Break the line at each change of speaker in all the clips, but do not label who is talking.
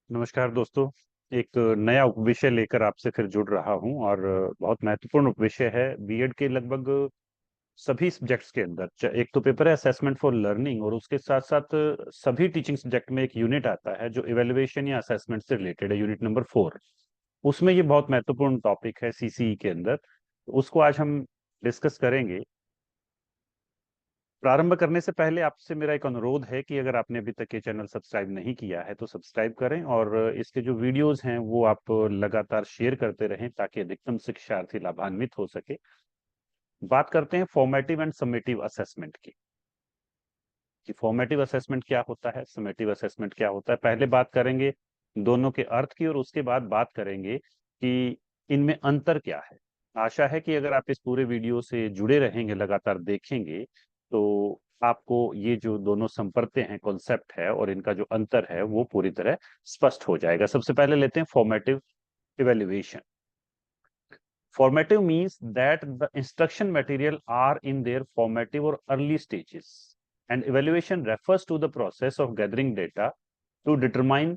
नमस्कार दोस्तों। एक नया उपविषय लेकर आपसे फिर जुड़ रहा हूं और बहुत महत्वपूर्ण उपविषय है बीएड के लगभग सभी सब्जेक्ट्स के अंदर। एक तो पेपर है असेसमेंट फॉर लर्निंग और उसके साथ साथ सभी टीचिंग सब्जेक्ट में एक यूनिट आता है जो इवेल्युएशन या असेसमेंट से रिलेटेड है, यूनिट नंबर 4। उसमें ये बहुत महत्वपूर्ण टॉपिक है सीसीई के अंदर। उसको आज हम डिस्कस करेंगे। प्रारंभ करने से पहले आपसे मेरा एक अनुरोध है कि अगर आपने अभी तक ये चैनल सब्सक्राइब नहीं किया है तो सब्सक्राइब करें और इसके जो वीडियोस हैं वो आप लगातार शेयर करते रहें ताकि अधिकतम शिक्षार्थी लाभान्वित हो सके। बात करते हैं फॉर्मेटिव एंड समेटिव असेसमेंट की कि फॉर्मेटिव असेसमेंट क्या होता है, समेटिव असेसमेंट क्या होता है। पहले बात करेंगे दोनों के अर्थ की और उसके बाद बात करेंगे कि इनमें अंतर क्या है। आशा है कि अगर आप इस पूरे वीडियो से जुड़े रहेंगे, लगातार देखेंगे, तो आपको ये जो दोनों संपर्ते हैं, कॉन्सेप्ट है और इनका जो अंतर है वो पूरी तरह स्पष्ट हो जाएगा। सबसे पहले लेते हैं formative evaluation. Formative means that the instruction material are in their formative or early stages, and evaluation refers to the process of gathering data to determine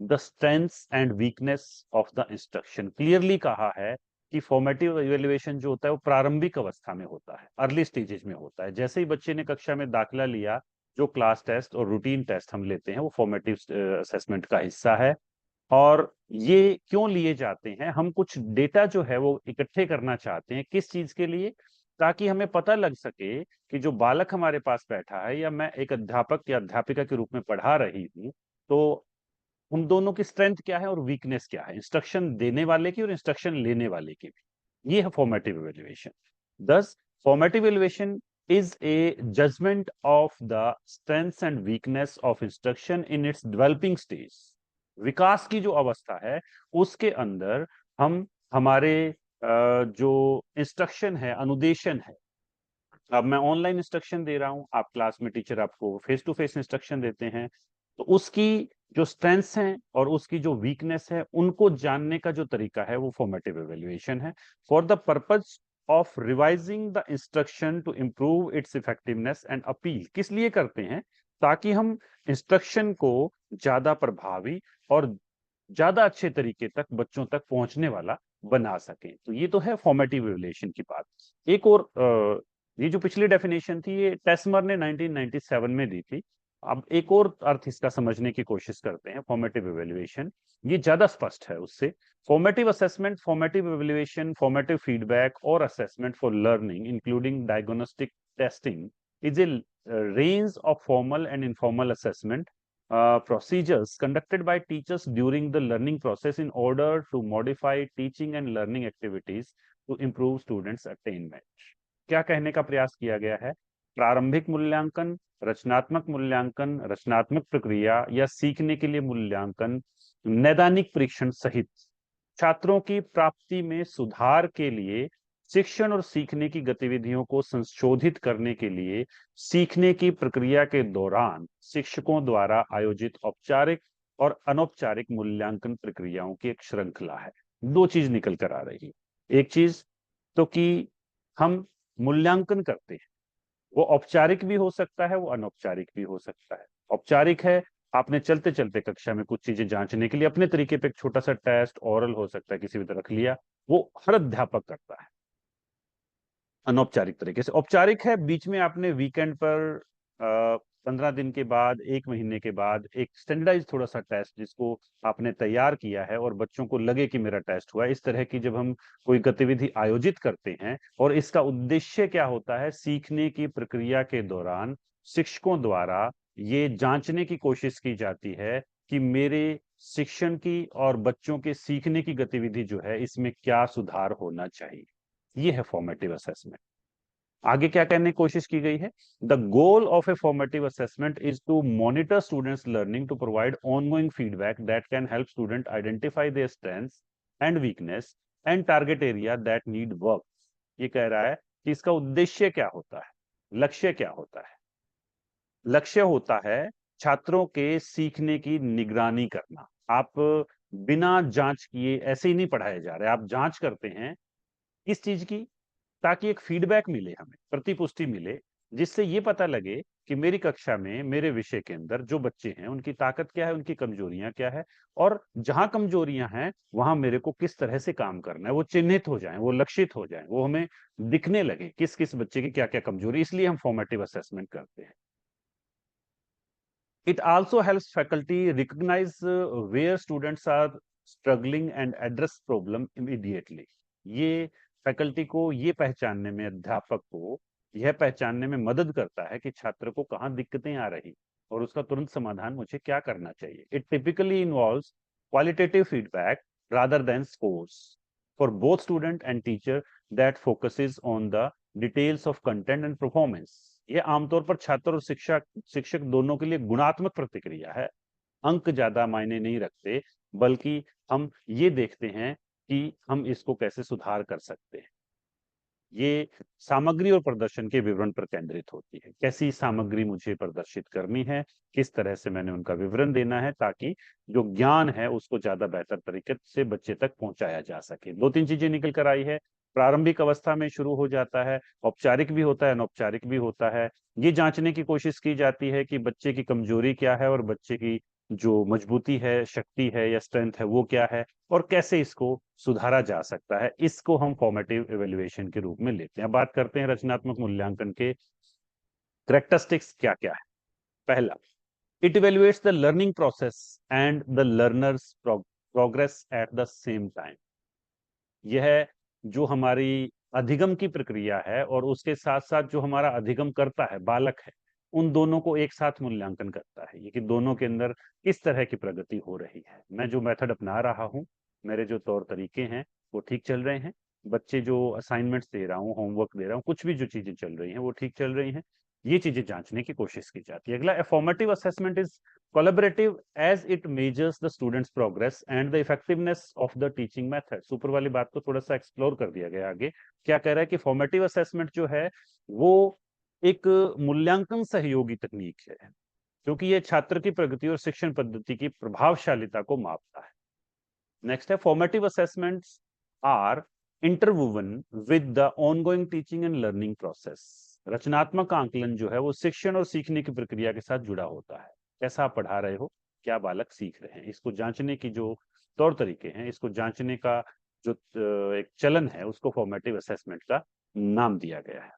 the strengths and weakness of the instruction. Clearly कहा है कि formative evaluation जो होता है वो प्रारंभिक अवस्था में होता है, अर्ली स्टेजेस में होता है। जैसे ही बच्चे ने कक्षा में दाखिला लिया, जो क्लास टेस्ट और रूटीन टेस्ट हम लेते हैं वो फॉर्मेटिव असेसमेंट का हिस्सा है। और ये क्यों लिए जाते हैं? हम कुछ डेटा जो है वो इकट्ठे करना चाहते हैं। किस चीज के लिए? ताकि हमें पता लग सके कि जो बालक हमारे पास बैठा है या मैं एक अध्यापक या अध्यापिका के रूप में पढ़ा रही हूँ, तो उन दोनों की स्ट्रेंथ क्या है और वीकनेस क्या है, इंस्ट्रक्शन देने वाले की और इंस्ट्रक्शन लेने वाले की भी। ये है formative evaluation. Thus, formative evaluation is a judgement of the strengths and weakness of instruction in its developing stage. विकास की जो अवस्था है उसके अंदर हम हमारे जो इंस्ट्रक्शन है, अनुदेशन है। अब मैं ऑनलाइन इंस्ट्रक्शन दे रहा हूं, आप क्लास में टीचर आपको फेस टू फेस इंस्ट्रक्शन देते हैं, तो उसकी जो स्ट्रेंथ्स हैं और उसकी जो वीकनेस है उनको जानने का जो तरीका है वो फॉर्मेटिव एवेल्युएशन है। For the purpose of revising the instruction to improve its effectiveness and appeal. किस लिए करते हैं? ताकि हम इंस्ट्रक्शन को ज्यादा प्रभावी और ज्यादा अच्छे तरीके तक बच्चों तक पहुंचने वाला बना सकें। तो ये तो है फॉर्मेटिव एवेल्युएशन की बात। एक और ये जो पिछली डेफिनेशन थी ये टेस्मर ने 1997 में दी थी। अब एक और अर्थ इसका समझने की कोशिश करते हैं, फॉर्मेटिव इवेल्युएशन। ये ज्यादा स्पष्ट है उससे। Formative assessment, formative evaluation, formative feedback और assessment for learning including diagnostic testing is a range of formal and informal assessment procedures conducted by teachers during the learning process in order to modify teaching and learning activities to improve students attainment। क्या कहने का प्रयास किया गया है? प्रारंभिक मूल्यांकन, रचनात्मक प्रक्रिया या सीखने के लिए मूल्यांकन, नैदानिक परीक्षण सहित छात्रों की प्राप्ति में सुधार के लिए शिक्षण और सीखने की गतिविधियों को संशोधित करने के लिए सीखने की प्रक्रिया के दौरान शिक्षकों द्वारा आयोजित औपचारिक और अनौपचारिक मूल्यांकन प्रक्रियाओं की एक श्रृंखला है। दो चीज निकल कर आ रही है। एक चीज तो कि हम मूल्यांकन करते हैं, वो औपचारिक भी हो सकता है, वो अनौपचारिक भी हो सकता है। औपचारिक है, आपने चलते चलते कक्षा में कुछ चीजें जांचने के लिए अपने तरीके पे एक छोटा सा टेस्ट, ओरल हो सकता है, किसी भी तरह रख लिया, वो हर अध्यापक करता है। अनौपचारिक तरीके से। औपचारिक है, बीच में आपने वीकेंड पर 15 दिन के बाद, एक महीने के बाद एक स्टैंडर्डाइज थोड़ा सा टेस्ट जिसको आपने तैयार किया है और बच्चों को लगे कि मेरा टेस्ट हुआ। इस तरह की जब हम कोई गतिविधि आयोजित करते हैं और इसका उद्देश्य क्या होता है, सीखने की प्रक्रिया के दौरान शिक्षकों द्वारा ये जांचने की कोशिश की जाती है कि मेरे शिक्षण की और बच्चों के सीखने की गतिविधि जो है इसमें क्या सुधार होना चाहिए। ये है फॉर्मेटिव असेसमेंट। आगे क्या कहने की कोशिश की गई है? The goal of a formative assessment is to monitor students learning to provide ongoing feedback that can help student identify their strengths and weakness and target area that need work. ये कह रहा है कि इसका उद्देश्य क्या होता है, लक्ष्य क्या होता है। लक्ष्य होता है छात्रों के सीखने की निगरानी करना। आप बिना जांच किए ऐसे ही नहीं पढ़ाए जा रहे, आप जांच करते हैं। इस चीज की, ताकि एक फीडबैक मिले, हमें प्रतिपुष्टि मिले। जिससे ये पता लगे कि मेरी कक्षा में मेरे विषय के अंदर जो बच्चे हैं उनकी ताकत क्या है, उनकी कमजोरियां क्या है, और जहां कमजोरियां हैं वहां मेरे को किस तरह से काम करना है, वो चिन्हित हो जाएं, वो लक्षित हो जाएं, वो हमें दिखने लगे किस किस बच्चे की क्या क्या कमजोरी। इसलिए हम फॉर्मेटिव असेसमेंट करते हैं। It also helps faculty recognize where students are struggling and address problem immediately. ये फैकल्टी को ये पहचानने में, अध्यापक को यह पहचानने में मदद करता है कि छात्र को कहाँ दिक्कतें आ रही और उसका तुरंत समाधान मुझे क्या करना चाहिए। It typically involves qualitative feedback rather than scores for both student and teacher that focuses on the details of content and performance. ये आमतौर पर छात्र और शिक्षक शिक्षक दोनों के लिए गुणात्मक प्रतिक्रिया है। अंक ज्यादा मायने नहीं रखते, बल्कि हम ये देखते हैं कि हम इसको कैसे सुधार कर सकते हैं। ये सामग्री और प्रदर्शन के विवरण पर केंद्रित होती है। कैसी सामग्री मुझे प्रदर्शित करनी है, किस तरह से मैंने उनका विवरण देना है, ताकि जो ज्ञान है उसको ज्यादा बेहतर तरीके से बच्चे तक पहुंचाया जा सके। दो तीन चीजें निकल कर आई है। प्रारंभिक अवस्था में शुरू हो जाता है, औपचारिक भी होता है, अनौपचारिक भी होता है। ये जांचने की कोशिश की जाती है कि बच्चे की कमजोरी क्या है और बच्चे की जो मजबूती है, शक्ति है या स्ट्रेंथ है, वो क्या है और कैसे इसको सुधारा जा सकता है। इसको हम फॉर्मेटिव इवेल्युएशन के रूप में लेते हैं। बात करते हैं रचनात्मक मूल्यांकन के करेक्टरिस्टिक्स क्या क्या है। पहला, it evaluates the learning process and the learners progress at the same time. यह जो हमारी अधिगम की प्रक्रिया है और उसके साथ साथ जो हमारा अधिगम करता है, बालक है, उन दोनों को एक साथ मूल्यांकन करता है। ये कि दोनों के अंदर किस तरह की प्रगति हो रही है। मैं जो मेथड अपना रहा हूँ, मेरे जो तौर तरीके हैं वो ठीक चल रहे हैं, बच्चे जो असाइनमेंट्स दे रहा हूँ, होमवर्क दे रहा हूँ, कुछ भी जो चीजें चल रही हैं वो ठीक चल रही हैं। ये चीजें जांचने की कोशिश की जाती है। अगला, formative assessment is collaborative as it measures the students progress and the effectiveness of the teaching method। ऊपर वाली बात को थोड़ा सा एक्सप्लोर कर दिया गया। आगे क्या कह रहा है कि फॉर्मेटिव असेसमेंट जो है वो एक मूल्यांकन सहयोगी तकनीक है, क्योंकि ये छात्र की प्रगति और शिक्षण पद्धति की प्रभावशालीता को मापता है। नेक्स्ट है, formative assessments are interwoven with the ongoing teaching and learning process. रचनात्मक आंकलन जो है वो शिक्षण और सीखने की प्रक्रिया के साथ जुड़ा होता है। कैसा आप पढ़ा रहे हो, क्या बालक सीख रहे हैं, इसको जांचने की जो तौर तरीके हैं, इसको जांचने का जो एक चलन है, उसको फॉर्मेटिव असेसमेंट का नाम दिया गया है।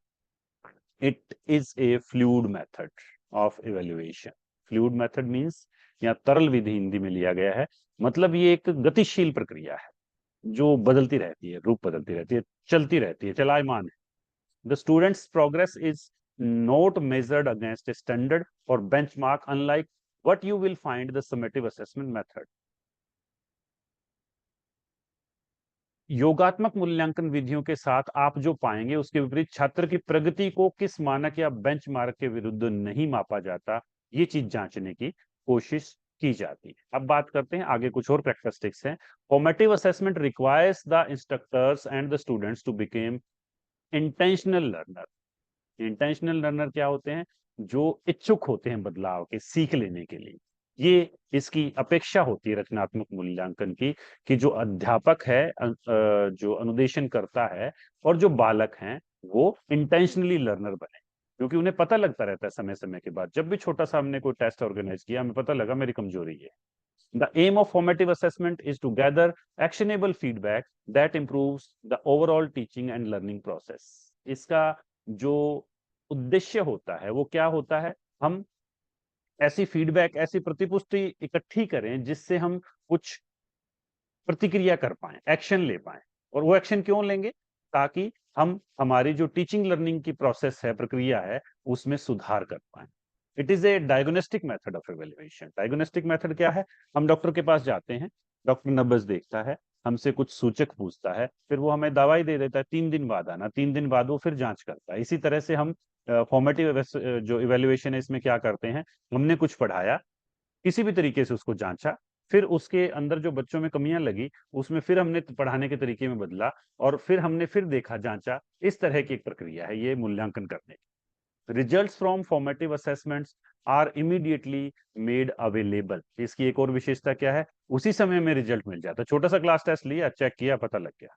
It is a fluid method of evaluation. Fluid method means, या तरल विधि हिंदी में लिया गया है, मतलब ये एक गतिशील प्रक्रिया है जो बदलती रहती है, रूप बदलती रहती है, चलती रहती है, चलायमान है। The student's progress is not measured against a standard or benchmark, unlike what you will find the summative assessment method। योगात्मक मूल्यांकन विधियों के साथ आप जो पाएंगे उसके विपरीत छात्र की प्रगति को किस मानक या बेंचमार्क के विरुद्ध नहीं मापा जाता। ये चीज जांचने की कोशिश की जाती है। अब बात करते हैं आगे, कुछ और कैरेक्टरिस्टिक्स हैं। Formative assessment requires the instructors and the students to become intentional learner. Intentional learner क्या होते हैं? जो इच्छुक होते हैं बदलाव के, सीख लेने के लिए। ये इसकी अपेक्षा होती है रचनात्मक मूल्यांकन की, कि जो अध्यापक है, जो अनुदेशन करता है, और जो बालक हैं वो इंटेंशनली लर्नर बने। क्योंकि उन्हें पता लगता रहता है समय समय के बाद, जब भी छोटा सा हमने कोई टेस्ट ऑर्गेनाइज किया, हमें पता लगा मेरी कमजोरी है। The aim of formative assessment is to gather actionable feedback that improves the overall teaching and learning process। इसका जो उद्देश्य होता है वो क्या होता है? हम ऐसी फीडबैक, ऐसी प्रतिपुष्टि इकट्ठी करें जिससे हम कुछ प्रतिक्रिया कर पाए, एक्शन ले पाए। और वो एक्शन क्यों लेंगे? ताकि हम हमारी जो टीचिंग लर्निंग की प्रोसेस है, प्रक्रिया है, उसमें सुधार कर पाए। It is a diagnostic method of evaluation. Diagnostic method क्या है? हम डॉक्टर के पास जाते हैं, डॉक्टर नब्ज देखता है, हमसे कुछ सूचक पूछता है, फिर वो हमें दवाई दे देता है, 3 दिन बाद आना, 3 दिन बाद वो फिर जांच करता है। इसी तरह से हम फॉर्मेटिव जो इवेल्युएशन है इसमें क्या करते हैं? हमने कुछ पढ़ाया, किसी भी तरीके से उसको जांचा, फिर उसके अंदर जो बच्चों में कमियां लगी उसमें फिर हमने पढ़ाने के तरीके में बदला, और फिर हमने फिर देखा, जांचा। इस तरह की एक प्रक्रिया है ये मूल्यांकन करने की। Results from formative assessments are immediately made available. इसकी एक और विशेषता क्या है? उसी समय में रिजल्ट मिल जाता है। छोटा सा क्लास टेस्ट लिया, चेक किया, पता लग गया।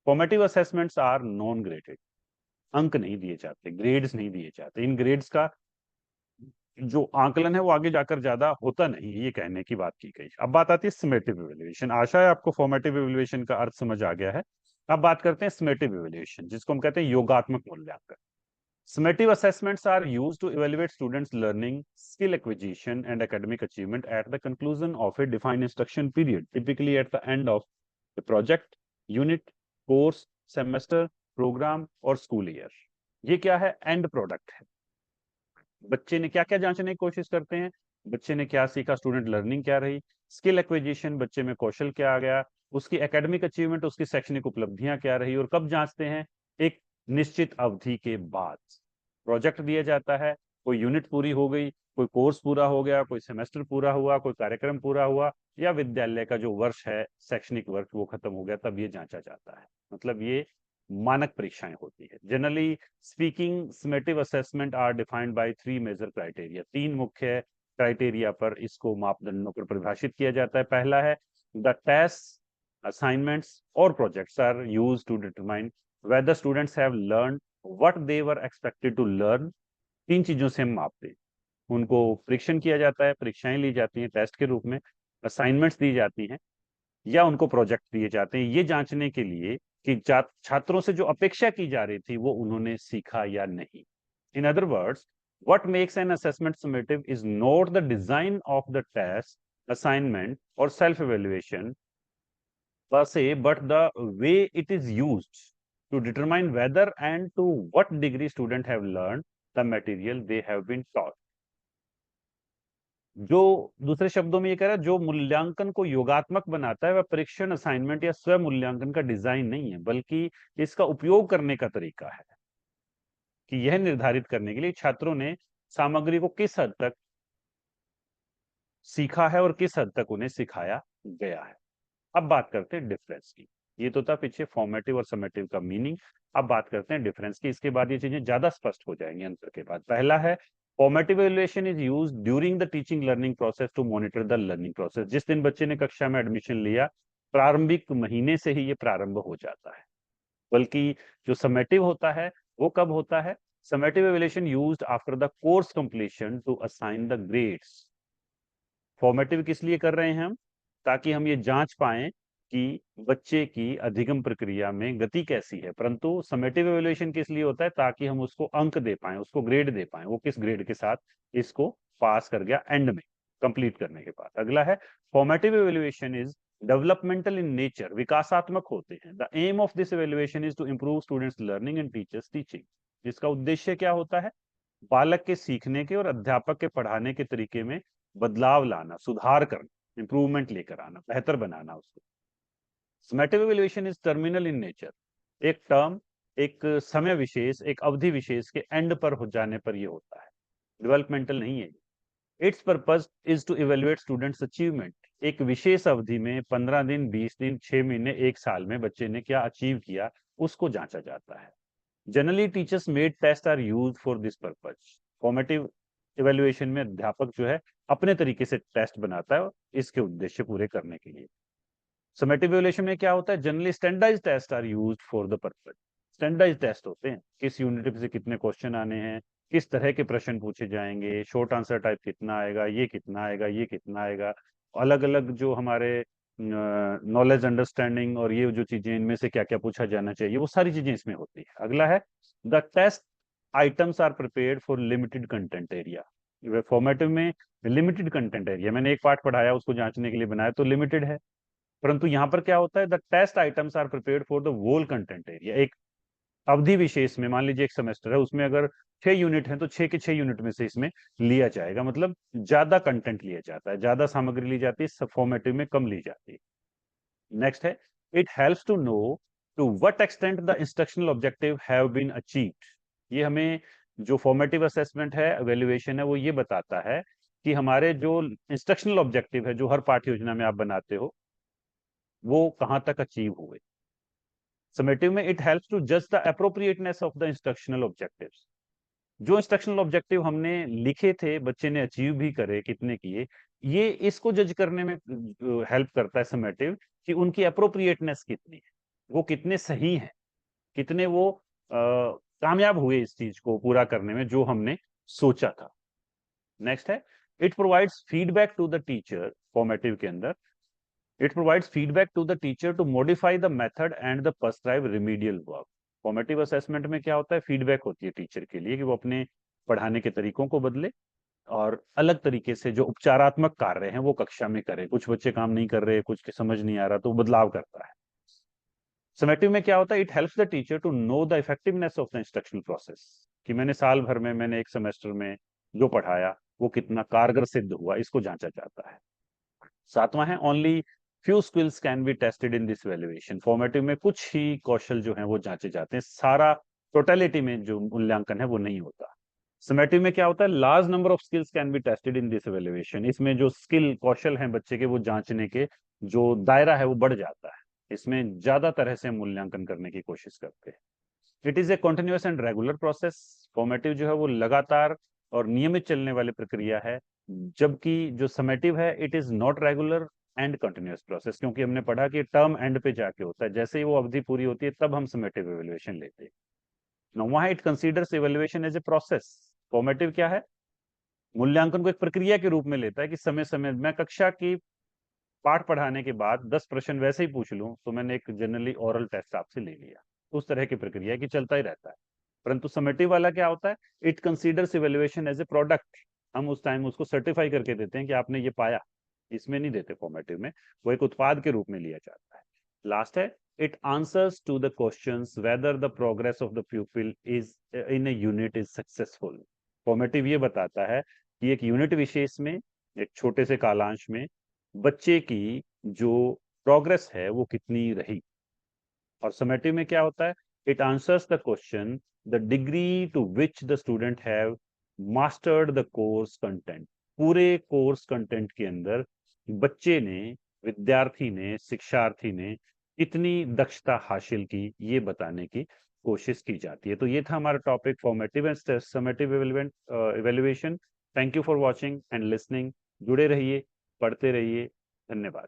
Formative assessments are non graded. अंक नहीं दिए जाते, ग्रेड्स नहीं दिए जाते। इन ग्रेड्स का जो आकलन है वो आगे जाकर ज्यादा होता नहीं है, ये कहने की बात की गई। अब बात आती है समेटिव इवैल्यूएशन। आशा है आपको फॉर्मेटिव इवैल्यूएशन का अर्थ समझ आ गया है। अब बात करते हैं समेटिव इवैल्यूएशन, जिसको हम कहते हैं योगात्मक मूल्यांकन। Summative assessments are used to evaluate students' learning, skill acquisition, and academic achievement at the conclusion of a defined instruction period, typically at the end of the project, unit, course, semester, program और school year. ये क्या है? And product है। बच्चे ने क्या क्या जांचने की कोशिश करते हैं, बच्चे ने क्या सीखा, स्टूडेंट लर्निंग क्या रही, स्किल एक्विजिशन, बच्चे में कौशल क्या आ गया, उसकी एकेडमिक अचीवमेंट, उसकी शैक्षणिक उपलब्धियां क्या रही, और कब जांचते हैं? एक निश्चित अवधि के बाद। प्रोजेक्ट दिया जाता है, कोई यूनिट पूरी हो गई, कोई कोर्स पूरा हो गया, कोई सेमेस्टर पूरा हुआ, कोई कार्यक्रम पूरा हुआ, या विद्यालय का जो वर्ष है, शैक्षणिक वर्ष, वो खत्म हो गया, तब ये जांचा जाता है। मतलब ये मानक परीक्षाएं होती है। Generally speaking, summative assessment are defined by 3 major criteria. 3 मुख्य क्राइटेरिया पर इसको, मापदंडों पर परिभाषित किया जाता है। पहला है द टेस्ट, असाइनमेंट्स और projects are used to determine whether students have learn what they were expected to learn. 3 चीजों से हम मापते हैं। उनको परीक्षण किया जाता है, परीक्षाएं ली जाती हैं टेस्ट के रूप में, असाइनमेंट्स दी जाती हैं, या उनको प्रोजेक्ट दिए जाते हैं, ये जांचने के लिए कि छात्रों से जो अपेक्षा की जा रही थी वो उन्होंने सीखा या नहीं। In other words, what makes an assessment summative is not the design of the test, assignment or self evaluation per se, but the way it is used to determine whether and to what degree students have learned the material they have been taught. जो दूसरे शब्दों में ये कह रहा है, जो मूल्यांकन को योगात्मक बनाता है वह परीक्षण, असाइनमेंट या स्वयं मूल्यांकन का डिजाइन नहीं है, बल्कि इसका उपयोग करने का तरीका है, कि यह निर्धारित करने के लिए छात्रों ने सामग्री को किस हद तक सीखा है और किस हद तक उन्हें सिखाया गया है। अब बात करते हैं डिफरेंस की। ये तो था पीछे फॉर्मेटिव और समेटिव का मीनिंग। अब बात करते हैं डिफरेंस की। इसके बाद ये चीजें ज्यादा स्पष्ट हो जाएंगी अंतर के बाद। पहला है, formative evaluation is used during the teaching learning process to monitor the learning process. जिस दिन बच्चे ने कक्षा में एडमिशन लिया, प्रारंभिक महीने से ही ये प्रारंभ हो जाता है। बल्कि जो समेटिव होता है वो कब होता है? Summative evaluation used after the course completion to assign the grades. Formative किस लिए कर रहे हैं हम? ताकि हम ये जांच पाएं कि बच्चे की अधिगम प्रक्रिया में गति कैसी है। परंतु समेटिव इवैल्यूएशन किस लिए होता है? ताकि हम उसको अंक दे पाएं, उसको ग्रेड दे पाएं, वो किस ग्रेड के साथ इसको पास कर गया एंड में, कंप्लीट करने के बाद। अगला है, formative evaluation is developmental in nature, विकासात्मक होते हैं। The aim of this evaluation is to improve students learning and teachers teaching. जिसका उद्देश्य क्या होता है? बालक के सीखने के और अध्यापक के पढ़ाने के तरीके में बदलाव लाना, सुधार करना, इंप्रूवमेंट लेकर आना, बेहतर बनाना उसको। Summative evaluation is terminal in nature. एक टर्म, एक समय विशेष, एक अवधि विशेष के एंड पर हो जाने पर यह होता है, डेवलपमेंटल नहीं है। Its purpose is to evaluate students achievement. एक विशेष अवधि में 15 दिन, 20 दिन, 6 महीने, 1 साल में बच्चे ने क्या अचीव किया, उसको जांचा जाता है। Generally teachers made test are used for this purpose. Formative evaluation में अध्यापक जो है अपने तरीके से टेस्ट बनाता है इसके उद्देश्य पूरे करने के लिए। समेटिव इवैल्यूएशन में क्या होता है? Generally standardized test are used for the purpose. Standardized test होते हैं, किस यूनिट से कितने क्वेश्चन आने हैं, किस तरह के प्रश्न पूछे जाएंगे, शॉर्ट आंसर टाइप कितना आएगा, ये कितना आएगा, ये कितना आएगा, अलग अलग जो हमारे नॉलेज अंडरस्टैंडिंग और ये जो चीजें, इनमें से क्या क्या पूछा जाना चाहिए, वो सारी चीजें इसमें होती है। अगला है, the test items are prepared for limited content area. Formative में लिमिटेड कंटेंट एरिया, मैंने एक पार्ट पढ़ाया उसको जांचने के लिए बनाया तो लिमिटेड है। परंतु यहाँ पर क्या होता है? The test items are prepared for the whole content area. एक अवधि विशेष में, मान लीजिए एक सेमेस्टर है, उसमें अगर 6 यूनिट है तो 6 के 6 यूनिट में से इसमें लिया जाएगा। मतलब ज्यादा कंटेंट लिया जाता है, ज्यादा सामग्री ली जाती है, फॉर्मेटिव में कम ली जाती है। नेक्स्ट है, it helps to know to what extent the instructional objective have been achieved. ये हमें जो फॉर्मेटिव असेसमेंट है, एवेल्युएशन है, वो ये बताता है कि हमारे जो इंस्ट्रक्शनल ऑब्जेक्टिव है, जो हर पाठ्य योजना में आप बनाते हो, वो कहां तक अचीव हुए। समेटिव में इट हेल्प्स टू जज the appropriateness of the instructional objectives. जो इंस्ट्रक्शनल ऑब्जेक्टिव हमने लिखे थे, बच्चे ने अचीव भी करे, कितने किए, ये इसको जज करने में हेल्प करता है समेटिव, कि उनकी अप्रोप्रिएटनेस कितनी है, वो कितने सही हैं, कितने वो कामयाब हुए इस चीज को पूरा करने में जो हमने सोचा था। नेक्स्ट है, it provides feedback to the teacher. Formative के अंदर it provides feedback to the teacher to modify the method and the prescribe remedial work. Formative assessment में क्या होता है, फीडबैक होती है टीचर के लिए कि वो अपने पढ़ाने के तरीकों को बदले और अलग तरीके से जो उपचारात्मक कार्य हैं वो कक्षा में करे। कुछ बच्चे काम नहीं कर रहे, कुछ के समझ नहीं आ रहा, तो बदलाव करता है। समेटिव में क्या होता है, it helps the teacher to know the effectiveness of the instructional process, कि मैंने साल भर में, मैंने एक सेमेस्टर में जो पढ़ाया वो कितना कारगर सिद्ध हुआ, इसको जांचा जाता है। सातवां है, only few skills can be tested in this valuation. Formative में कुछ ही कौशल जो है वो जांचे जाते हैं, सारा टोटलिटी में जो मूल्यांकन है वो नहीं होता। समेटिव में क्या होता है, large number of skills can be tested in this valuation. इसमें जो स्किल कौशल हैं बच्चे के वो जांचने के जो दायरा है वो बढ़ जाता है, इसमें ज्यादा तरह से मूल्यांकन करने की कोशिश करते हैं। It is a continuous and regular process. Formative जो है वो लगातार और नियमित चलने वाली प्रक्रिया है, जबकि जो समेटिव है it is not regular and continuous process, क्योंकि हमने पढ़ा कि टर्म एंड पे जाके होता है, जैसे ही वो अवधि पूरी होती है तब हम समेटिव इवैल्यूएशन लेते हैं। वहां it considers evaluation as a process. Formative क्या है, मूल्यांकन को एक प्रक्रिया के रूप में लेता है कि समय समय में कक्षा की पाठ पढ़ाने के बाद 10 प्रश्न वैसे ही पूछ लूं तो मैंने एक जनरली ओरल टेस्ट आपसे ले लिया, उस तरह की प्रक्रिया है कि चलता ही रहता है। परंतु समेटिव वाला क्या होता है, it considers evaluation as a product. हम उस टाइम उसको सर्टिफाई करके देते हैं कि आपने ये पाया, इसमें नहीं देते फॉर्मेटिव में, वो एक उत्पाद के रूप में लिया जाता है। लास्ट है, it answers to the questions whether the progress of the pupil is in a unit is successful. Formative ये बताता है कि एक यूनिट विशेष में, एक छोटे से कालांश में बच्चे की जो प्रोग्रेस है वो कितनी रही। और समेटिव में क्या होता है, it answers the question the degree to which the student have mastered the course content. पूरे कोर्स कंटेंट के अंदर बच्चे ने, विद्यार्थी ने, शिक्षार्थी ने इतनी दक्षता हासिल की, ये बताने की कोशिश की जाती है। तो ये था हमारा topic, formative and summative evaluation. Thank you for watching and listening. जुड़े रहिए, पढ़ते रहिए। धन्यवाद।